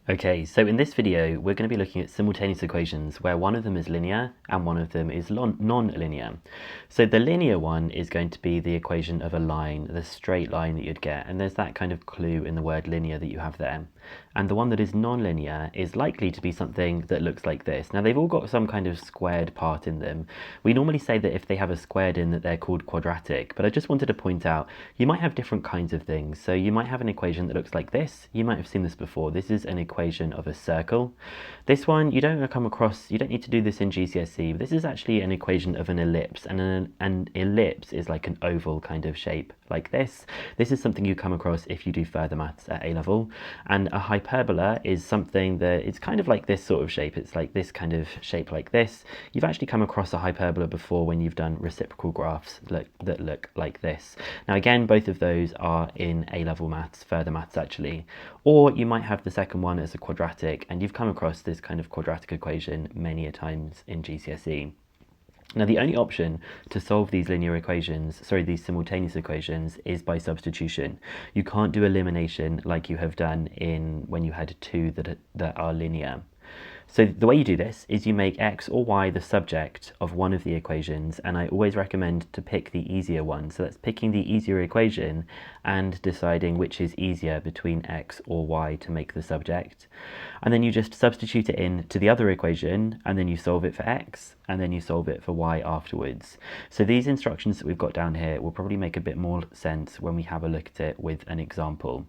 Okay, so in this video, we're going to be looking at simultaneous equations where one of them is linear and one of them is non-linear. So the linear one is going to be the equation of a line, the straight line that you'd get, and there's that kind of clue in the word linear that you have there. And the one that is non-linear is likely to be something that looks like this. Now they've all got some kind of squared part in them. We normally say that if they have a squared in that they're called quadratic, but I just wanted to point out you might have different kinds of things. So you might have an equation that looks like this. You might have seen this before. This is an equation of a circle. This one you don't come across, you don't need to do this in GCSE, but this is actually an equation of an ellipse, and an ellipse is like an oval kind of shape like this. This is something you come across if you do further maths at A level, and a hyperbola is something that it's kind of like this sort of shape. It's like this kind of shape like this. You've actually come across a hyperbola before when you've done reciprocal graphs that look like this. Now again, both of those are in A level maths, further maths actually. Or you might have the second one as a quadratic, and you've come across this kind of quadratic equation many a times in GCSE. Now the only option to solve these these simultaneous equations is by substitution. You can't do elimination like you have done when you had two that are linear. So the way you do this is you make x or y the subject of one of the equations, and I always recommend to pick the easier one. So that's picking the easier equation and deciding which is easier between x or y to make the subject. And then you just substitute it in to the other equation, and then you solve it for x, and then you solve it for y afterwards. So these instructions that we've got down here will probably make a bit more sense when we have a look at it with an example.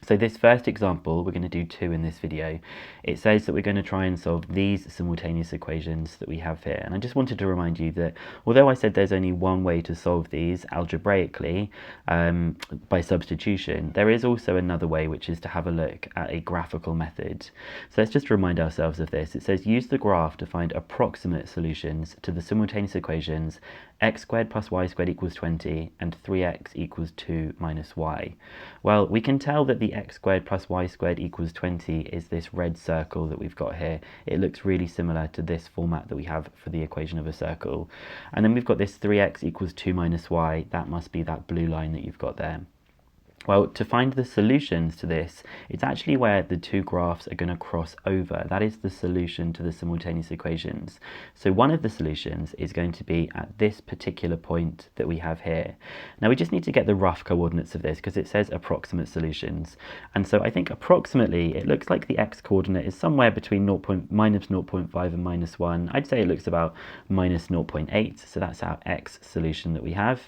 So this first example, we're going to do two in this video. It says that we're going to try and solve these simultaneous equations that we have here. And I just wanted to remind you that although I said there's only one way to solve these algebraically by substitution, there is also another way, which is to have a look at a graphical method. So let's just remind ourselves of this. It says use the graph to find approximate solutions to the simultaneous equations x squared plus y squared equals 20 and 3x equals 2 minus y. Well, we can tell that the x squared plus y squared equals 20 is this red circle that we've got here. It looks really similar to this format that we have for the equation of a circle. And then we've got this 3x equals 2 minus y. That must be that blue line that you've got there. Well, to find the solutions to this, it's actually where the two graphs are going to cross over. That is the solution to the simultaneous equations. So one of the solutions is going to be at this particular point that we have here. Now we just need to get the rough coordinates of this because it says approximate solutions. And so I think approximately it looks like the x coordinate is somewhere between minus 0.5 and minus 1. I'd say it looks about minus 0.8. So that's our x solution that we have.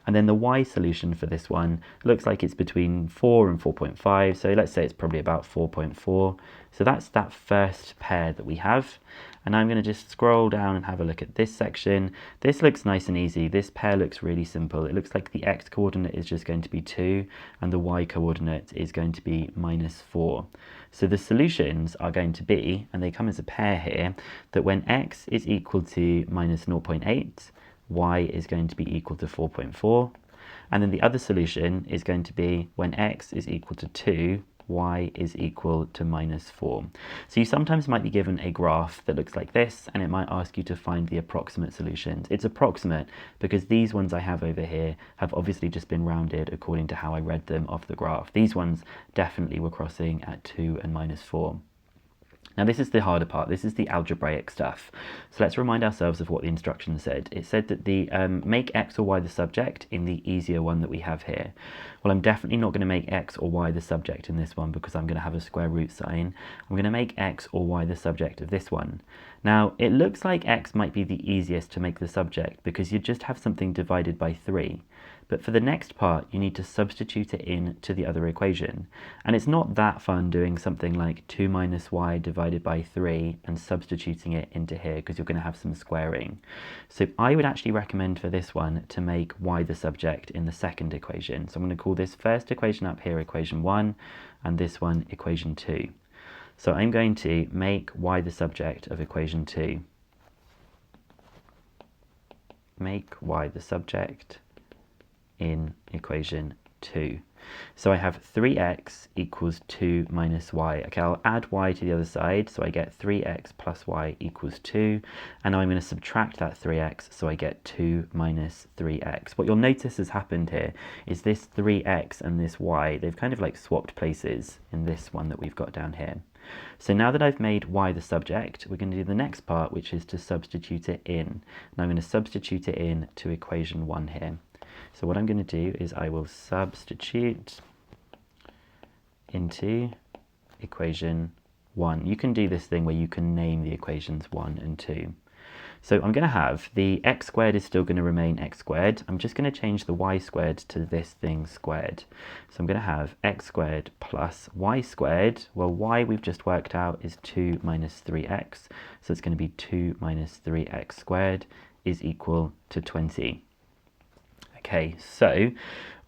And then the y solution for this one looks like it's between 4 and 4.5, so let's say it's probably about 4.4. So that's that first pair that we have. And I'm going to just scroll down and have a look at this section. This looks nice and easy. This pair looks really simple. It looks like the x coordinate is just going to be 2 and the y coordinate is going to be minus 4. So the solutions are going to be, and they come as a pair here, that when x is equal to minus 0.8, y is going to be equal to 4.4. And then the other solution is going to be when x is equal to 2, y is equal to minus 4. So you sometimes might be given a graph that looks like this, and it might ask you to find the approximate solutions. It's approximate because these ones I have over here have obviously just been rounded according to how I read them off the graph. These ones definitely were crossing at 2 and minus 4. Now this is the harder part, this is the algebraic stuff. So let's remind ourselves of what the instructions said. It said that the make x or y the subject in the easier one that we have here. Well, I'm definitely not going to make x or y the subject in this one because I'm going to have a square root sign. I'm going to make x or y the subject of this one. Now it looks like x might be the easiest to make the subject because you just have something divided by 3. But for the next part, you need to substitute it in to the other equation. And it's not that fun doing something like 2 minus y divided by 3 and substituting it into here because you're going to have some squaring. So I would actually recommend for this one to make y the subject in the second equation. So I'm going to call this first equation up here equation 1 and this one equation 2. So I'm going to make y the subject of equation 2. Make y the subject in equation 2. So I have 3x equals 2 minus y. Okay, I'll add y to the other side, so I get 3x plus y equals 2. And now I'm going to subtract that 3x, so I get 2 minus 3x. What you'll notice has happened here is this 3x and this y, they've kind of like swapped places in this one that we've got down here. So now that I've made y the subject, we're going to do the next part, which is to substitute it in. And I'm going to substitute it in to equation 1 here. So what I'm going to do is I will substitute into equation 1. You can do this thing where you can name the equations 1 and 2. So I'm going to have the x squared is still going to remain x squared. I'm just going to change the y squared to this thing squared. So I'm going to have x squared plus y squared. Well, y we've just worked out is 2 minus 3x. So it's going to be 2 minus 3x squared is equal to 20. Okay, so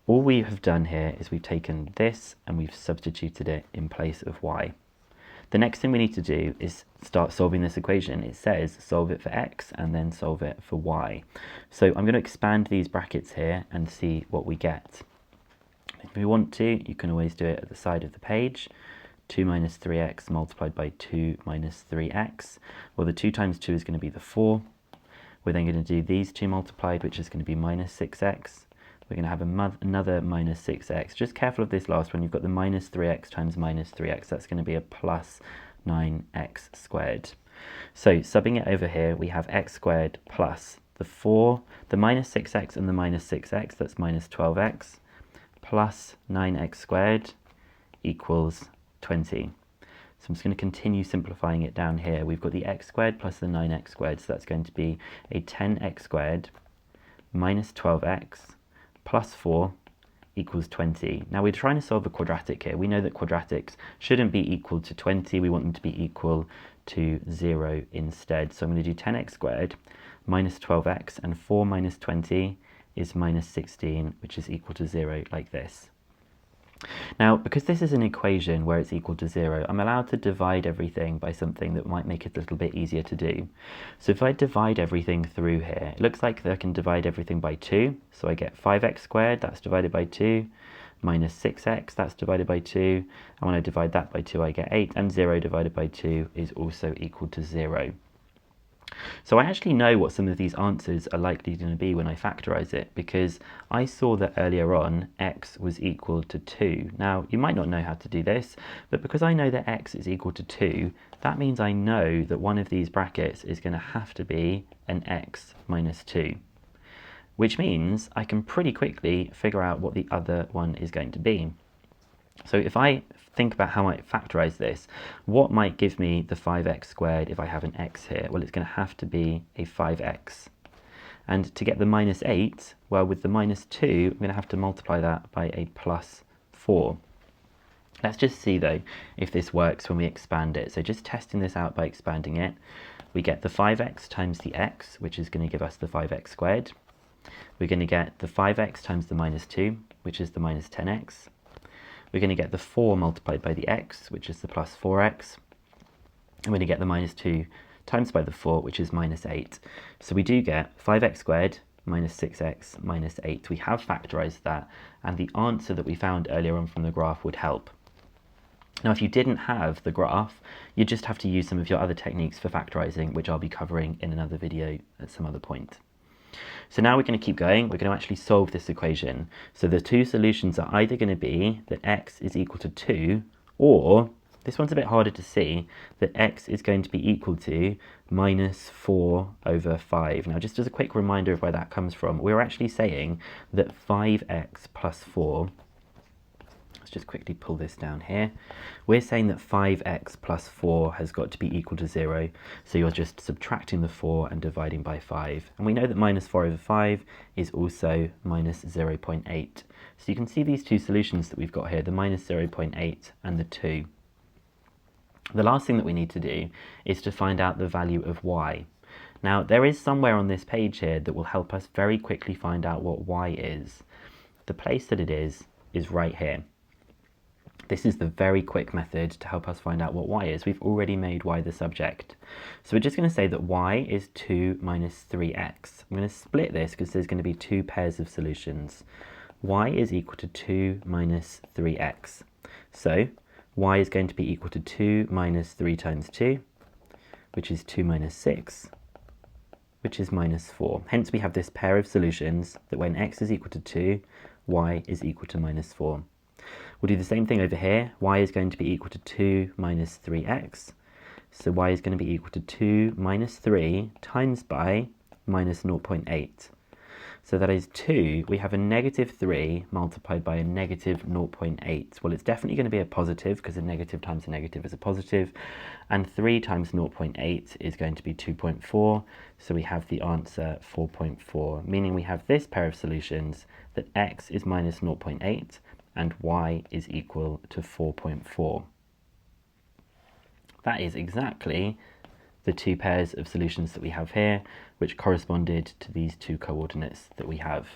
all we have done here is we've taken this and we've substituted it in place of y. The next thing we need to do is start solving this equation. It says solve it for x and then solve it for y. So I'm going to expand these brackets here and see what we get. If you want to, you can always do it at the side of the page. 2 minus 3x multiplied by 2 minus 3x. Well, the 2 times 2 is going to be the 4. We're then going to do these two multiplied, which is going to be minus 6x. We're going to have another minus 6x. Just careful of this last one. You've got the minus 3x times minus 3x. That's going to be a plus 9x squared. So subbing it over here, we have x squared plus the 4, the minus 6x and the minus 6x, that's minus 12x, plus 9x squared equals 20. So I'm just going to continue simplifying it down here. We've got the x squared plus the 9x squared, so that's going to be a 10x squared minus 12x plus 4 equals 20. Now we're trying to solve a quadratic here. We know that quadratics shouldn't be equal to 20. We want them to be equal to 0 instead. So I'm going to do 10x squared minus 12x, and 4 minus 20 is minus 16, which is equal to 0, like this. Now, because this is an equation where it's equal to 0, I'm allowed to divide everything by something that might make it a little bit easier to do. So if I divide everything through here, it looks like I can divide everything by 2. So I get 5x squared, that's divided by 2, minus 6x, that's divided by 2. And when I divide that by 2, I get 8, and 0 divided by 2 is also equal to 0. So I actually know what some of these answers are likely going to be when I factorize it, because I saw that earlier on x was equal to 2. Now, you might not know how to do this, but because I know that x is equal to 2, that means I know that one of these brackets is going to have to be an x minus 2, which means I can pretty quickly figure out what the other one is going to be. So if I think about how I factorize this, what might give me the 5x squared if I have an x here? Well, it's going to have to be a 5x. And to get the minus 8, well, with the minus 2, I'm going to have to multiply that by a plus 4. Let's just see, though, if this works when we expand it. So just testing this out by expanding it, we get the 5x times the x, which is going to give us the 5x squared. We're going to get the 5x times the minus 2, which is the minus 10x. We're going to get the 4 multiplied by the x, which is the plus 4x. And we're going to get the minus 2 times by the 4, which is minus 8. So we do get 5x squared minus 6x minus 8. We have factorized that, and the answer that we found earlier on from the graph would help. Now, if you didn't have the graph, you just have to use some of your other techniques for factorizing, which I'll be covering in another video at some other point. So now we're going to keep going. We're going to actually solve this equation. So the two solutions are either going to be that x is equal to 2, or, this one's a bit harder to see, that x is going to be equal to minus 4 over 5. Now, just as a quick reminder of where that comes from, we're actually saying that 5x plus 4, let's just quickly pull this down here. We're saying that 5x plus 4 has got to be equal to 0. So you're just subtracting the 4 and dividing by 5. And we know that minus 4 over 5 is also minus 0.8. So you can see these two solutions that we've got here, the minus 0.8 and the 2. The last thing that we need to do is to find out the value of y. Now, there is somewhere on this page here that will help us very quickly find out what y is. The place that it is right here. This is the very quick method to help us find out what y is. We've already made y the subject. So we're just going to say that y is 2 minus 3x. I'm going to split this because there's going to be two pairs of solutions. Y is equal to 2 minus 3x. So y is going to be equal to 2 minus 3 times 2, which is 2 minus 6, which is minus 4. Hence we have this pair of solutions that when x is equal to 2, y is equal to minus 4. We'll do the same thing over here. Y is going to be equal to 2 minus 3x. So y is going to be equal to 2 minus 3 times by minus 0.8. So that is 2, we have a negative 3 multiplied by a negative 0.8. Well, it's definitely going to be a positive because a negative times a negative is a positive. And 3 times 0.8 is going to be 2.4. So we have the answer 4.4, meaning we have this pair of solutions that x is minus 0.8 and y is equal to 4.4. That is exactly the two pairs of solutions that we have here, which corresponded to these two coordinates that we have.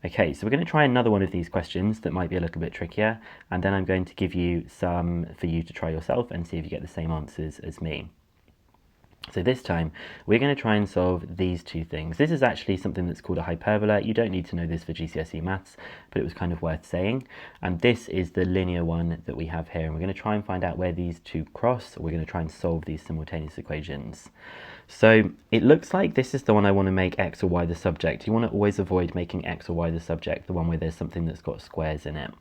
Okay, so we're going to try another one of these questions that might be a little bit trickier, and then I'm going to give you some for you to try yourself and see if you get the same answers as me. So this time, we're going to try and solve these two things. This is actually something that's called a hyperbola. You don't need to know this for GCSE maths, but it was kind of worth saying. And this is the linear one that we have here. And we're going to try and find out where these two cross. We're going to try and solve these simultaneous equations. So it looks like this is the one I want to make x or y the subject. You want to always avoid making x or y the subject, the one where there's something that's got squares in it.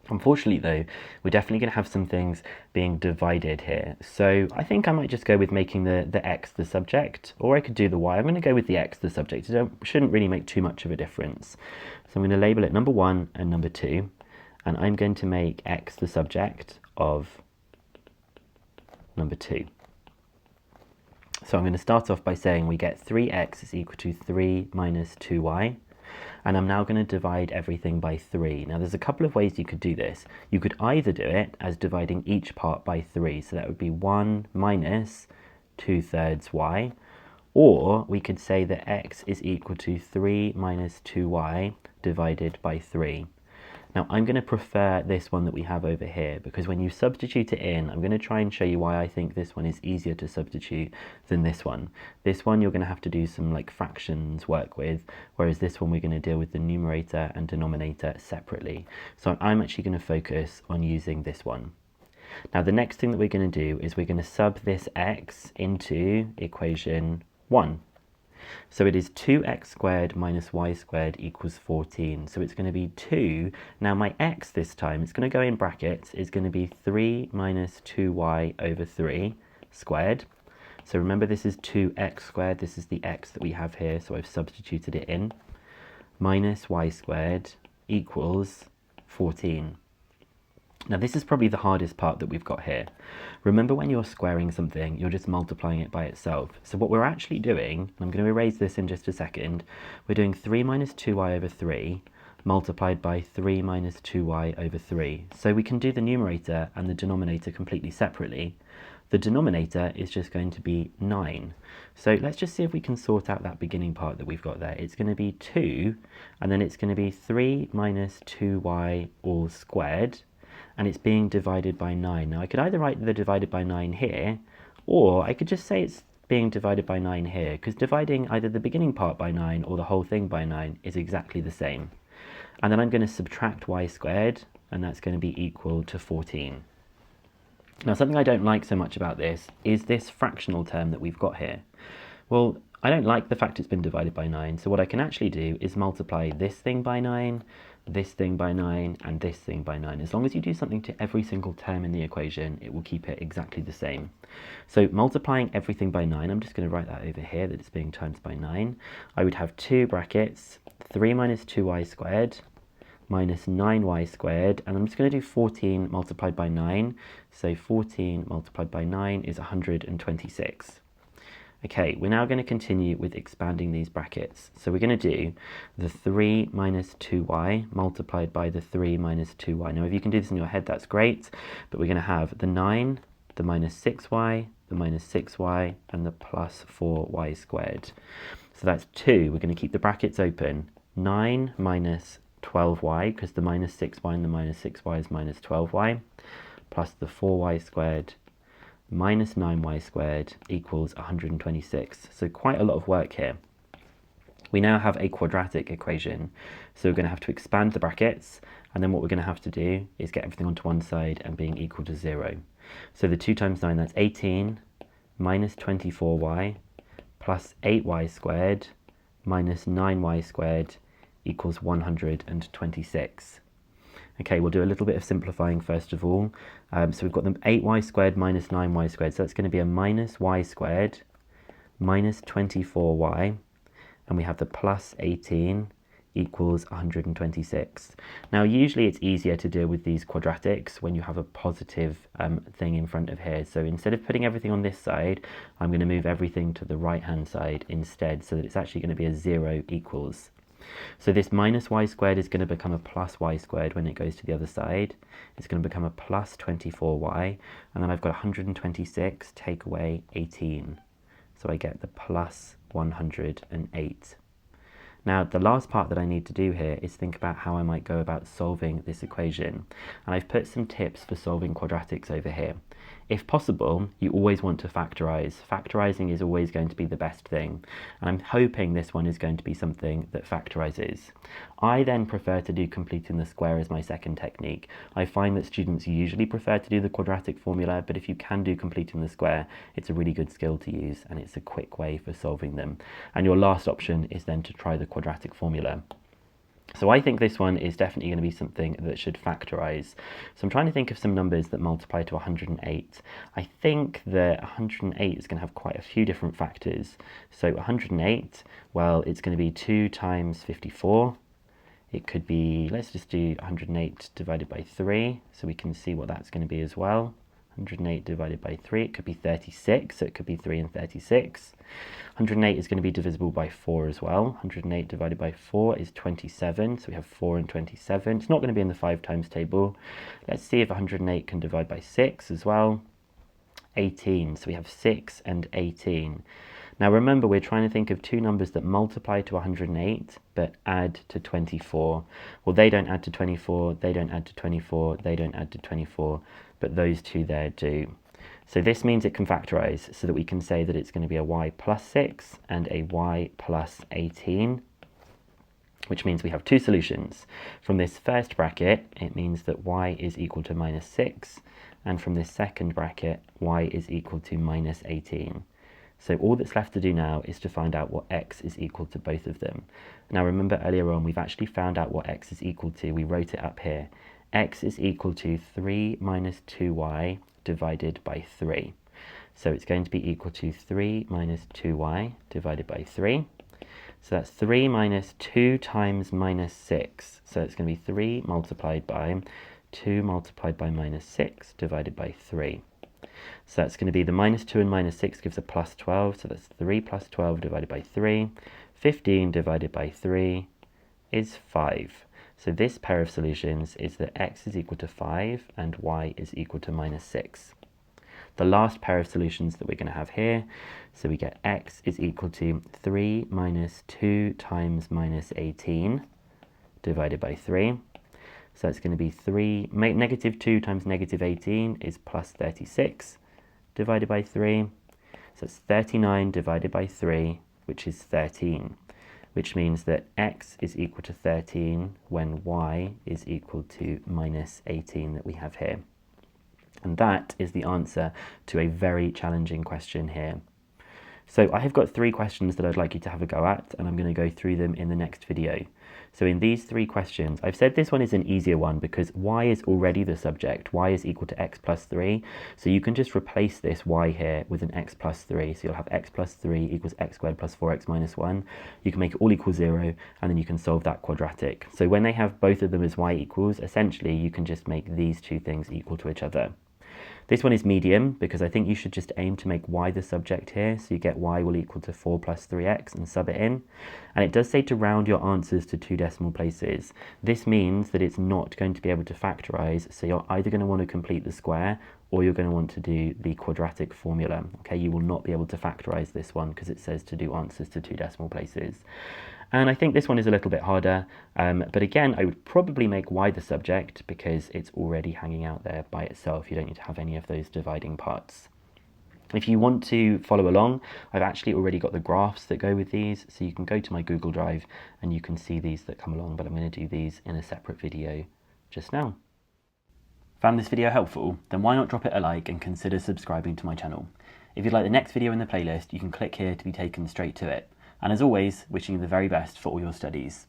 Unfortunately though, we're definitely going to have some things being divided here. So I think I might just go with making the x the subject, or I could do the y. I'm going to go with the x the subject. It shouldn't really make too much of a difference. So I'm going to label it number 1 and number 2, and I'm going to make x the subject of number 2. So I'm going to start off by saying we get 3x is equal to 3 minus 2y. And I'm now going to divide everything by 3. Now there's a couple of ways you could do this. You could either do it as dividing each part by 3, so that would be 1 minus 2/3 y, or we could say that x is equal to 3 minus 2y divided by 3. Now I'm going to prefer this one that we have over here, because when you substitute it in, I'm going to try and show you why I think this one is easier to substitute than this one. This one you're going to have to do some like fractions work with, whereas this one we're going to deal with the numerator and denominator separately. So I'm actually going to focus on using this one. Now the next thing that we're going to do is we're going to sub this x into equation 1. So it is 2x squared minus y squared equals 14. So it's going to be 2. Now my x this time, it's going to go in brackets, is going to be 3 minus 2y over 3 squared. So remember this is 2x squared, this is the x that we have here, so I've substituted it in. Minus y squared equals 14. Now this is probably the hardest part that we've got here. Remember when you're squaring something, you're just multiplying it by itself. So what we're actually doing, and I'm going to erase this in just a second, we're doing 3 minus 2y over 3 multiplied by 3 minus 2y over 3. So we can do the numerator and the denominator completely separately. The denominator is just going to be 9. So let's just see if we can sort out that beginning part that we've got there. It's going to be 2, and then it's going to be 3 minus 2y all squared, and it's being divided by 9. Now I could either write the divided by 9 here, or I could just say it's being divided by 9 here, because dividing either the beginning part by 9 or the whole thing by 9 is exactly the same. And then I'm going to subtract y squared, and that's going to be equal to 14. Now something I don't like so much about this is this fractional term that we've got here. Well, I don't like the fact it's been divided by 9, so what I can actually do is multiply this thing by 9, this thing by 9, and this thing by 9. As long as you do something to every single term in the equation, it will keep it exactly the same. So multiplying everything by 9, I'm just going to write that over here, that it's being times by 9. I would have 2 brackets, 3 minus 2y squared, minus 9y squared, and I'm just going to do 14 multiplied by 9. So 14 multiplied by 9 is 126. Okay, we're now going to continue with expanding these brackets. So we're going to do the 3 minus 2y multiplied by the 3 minus 2y. Now if you can do this in your head, that's great, but we're going to have the 9, the minus 6y, the minus 6y, and the plus 4y squared. So that's 2. We're going to keep the brackets open. 9 minus 12y, because the minus 6y and the minus 6y is minus 12y, plus the 4y squared minus 9y squared equals 126. So quite a lot of work here. We now have a quadratic equation, so we're going to have to expand the brackets, and then what we're going to have to do is get everything onto one side and being equal to 0. So the 2 times 9, that's 18, minus 24y, plus 8y squared, minus 9y squared equals 126. Okay, we'll do a little bit of simplifying first of all. So we've got the 8y squared minus 9y squared. So that's going to be a minus y squared minus 24y. And we have the plus 18 equals 126. Now, usually it's easier to deal with these quadratics when you have a positive thing in front of here. So instead of putting everything on this side, I'm going to move everything to the right-hand side instead, so that it's actually going to be a 0 equals. So this minus y squared is going to become a plus y squared when it goes to the other side. It's going to become a plus 24y, and then I've got 126 take away 18. So I get the plus 108. Now, the last part that I need to do here is think about how I might go about solving this equation. And I've put some tips for solving quadratics over here. If possible, you always want to factorize. Factorizing is always going to be the best thing. And I'm hoping this one is going to be something that factorizes. I then prefer to do completing the square as my second technique. I find that students usually prefer to do the quadratic formula, but if you can do completing the square, it's a really good skill to use and it's a quick way for solving them. And your last option is then to try the quadratic formula. So I think this one is definitely going to be something that should factorize. So I'm trying to think of some numbers that multiply to 108. I think that 108 is going to have quite a few different factors. So 108, well, it's going to be 2 times 54. It could be, let's just do 108 divided by 3, so we can see what that's going to be as well. 108 divided by 3, it could be 36, so it could be 3 and 36. 108 is going to be divisible by 4 as well. 108 divided by 4 is 27, so we have 4 and 27. It's not going to be in the 5 times table. Let's see if 108 can divide by 6 as well. 18, so we have 6 and 18. Now remember, we're trying to think of two numbers that multiply to 108 but add to 24. Well, they don't add to 24, they don't add to 24, they don't add to 24, but those two there do. So this means it can factorize, so that we can say that it's going to be a y plus 6 and a y plus 18, which means we have two solutions. From this first bracket, it means that y is equal to minus 6, and from this second bracket, y is equal to minus 18. So all that's left to do now is to find out what x is equal to both of them. Now remember, earlier on we've actually found out what x is equal to. We wrote it up here. X is equal to 3 minus 2y divided by 3. So it's going to be equal to 3 minus 2y divided by 3. So that's 3 minus 2 times minus 6. So it's going to be 3 multiplied by 2 multiplied by minus 6 divided by 3. So that's going to be the minus 2 and minus 6 gives a plus 12. So that's 3 plus 12 divided by 3. 15 divided by 3 is 5. So this pair of solutions is that x is equal to 5 and y is equal to minus 6. The last pair of solutions that we're going to have here, so we get x is equal to 3 minus 2 times minus 18 divided by 3. So that's going to be negative 2 times negative 18 is plus 36 divided by 3. So it's 39 divided by 3, which is 13, which means that x is equal to 13 when y is equal to minus 18 that we have here. And that is the answer to a very challenging question here. So I have got 3 questions that I'd like you to have a go at, and I'm going to go through them in the next video. So in these 3 questions, I've said this one is an easier one because y is already the subject. Y is equal to x plus 3. So you can just replace this y here with an x plus 3. So you'll have x plus 3 equals x squared plus 4x minus 1. You can make it all equal 0, and then you can solve that quadratic. So when they have both of them as y equals, essentially you can just make these two things equal to each other. This one is medium because I think you should just aim to make y the subject here, so you get y will equal to 4 plus 3x and sub it in. And it does say to round your answers to 2 decimal places. This means that it's not going to be able to factorize, so you're either going to want to complete the square or you're going to want to do the quadratic formula. Okay, you will not be able to factorize this one because it says to do answers to 2 decimal places. And I think this one is a little bit harder, but again, I would probably make y the subject because it's already hanging out there by itself. You don't need to have any of those dividing parts. If you want to follow along, I've actually already got the graphs that go with these, so you can go to my Google Drive and you can see these that come along, but I'm going to do these in a separate video just now. Found this video helpful? Then why not drop it a like and consider subscribing to my channel. If you'd like the next video in the playlist, you can click here to be taken straight to it. And as always, wishing you the very best for all your studies.